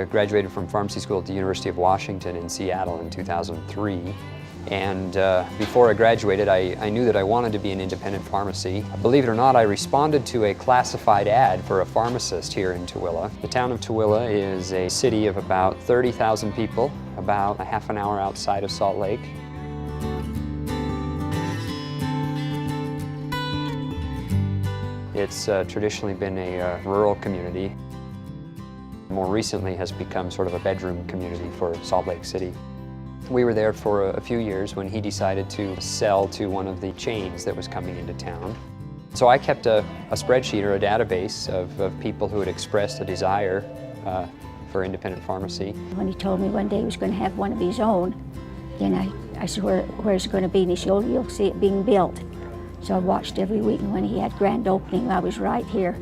graduated from pharmacy school at the University of Washington in Seattle in 2003. And before I graduated, I knew that I wanted to be an independent pharmacy. Believe it or not, I responded to a classified ad for a pharmacist here in Tooele. The town of Tooele is a city of about 30,000 people, about a half an hour outside of Salt Lake. It's traditionally been a rural community. More recently has become sort of a bedroom community for Salt Lake City. We were there for a few years when he decided to sell to one of the chains that was coming into town. So I kept a spreadsheet or a database of people who had expressed a desire for independent pharmacy. When he told me one day he was going to have one of his own, then I said, where's it going to be? And he said, oh, you'll see it being built. So I watched every week, and when he had grand opening, I was right here.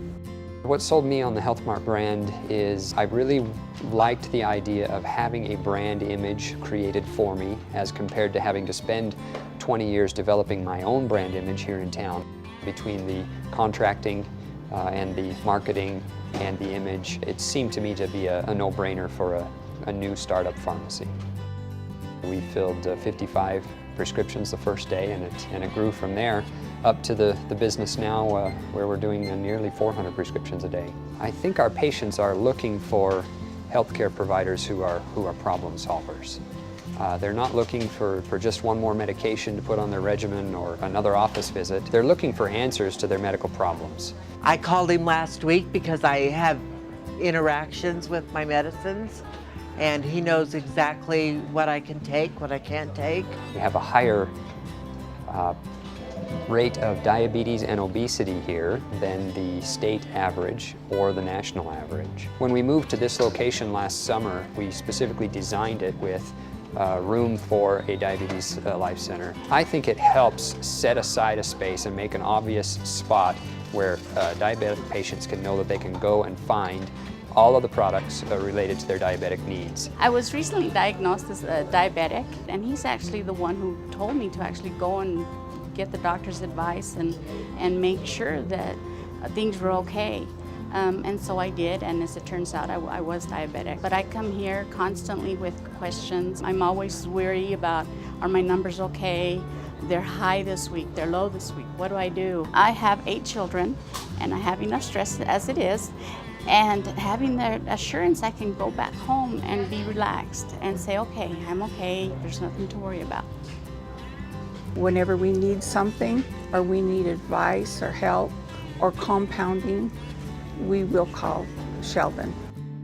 What sold me on the Health Mart brand is I really liked the idea of having a brand image created for me as compared to having to spend 20 years developing my own brand image here in town. Between the contracting and the marketing and the image, it seemed to me to be a no-brainer for a new startup pharmacy. We filled 55 prescriptions the first day, and it grew from there up to the business now where we're doing nearly 400 prescriptions a day. I think our patients are looking for healthcare providers who are problem solvers. They're not looking for just one more medication to put on their regimen or another office visit. They're looking for answers to their medical problems. I called him last week because I have interactions with my medicines, and he knows exactly what I can take, what I can't take. We have a higher rate of diabetes and obesity here than the state average or the national average. When we moved to this location last summer, we specifically designed it with room for a diabetes life center. I think it helps set aside a space and make an obvious spot where diabetic patients can know that they can go and find all of the products related to their diabetic needs. I was recently diagnosed as a diabetic, and he's actually the one who told me to actually go and get the doctor's advice and make sure that things were okay. And so I did, and as it turns out, I was diabetic. But I come here constantly with questions. I'm always weary about, are my numbers okay? They're high this week, they're low this week, what do I do? I have 8 children, and I have enough stress as it is. And having the assurance I can go back home and be relaxed and say, okay, I'm okay, there's nothing to worry about. Whenever we need something, or we need advice or help or compounding, we will call Sheldon.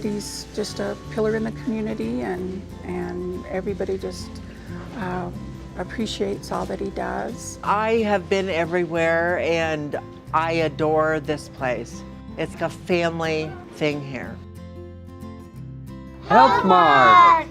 He's just a pillar in the community, and everybody just appreciates all that he does. I have been everywhere, and I adore this place. It's a family thing here. Health Mart!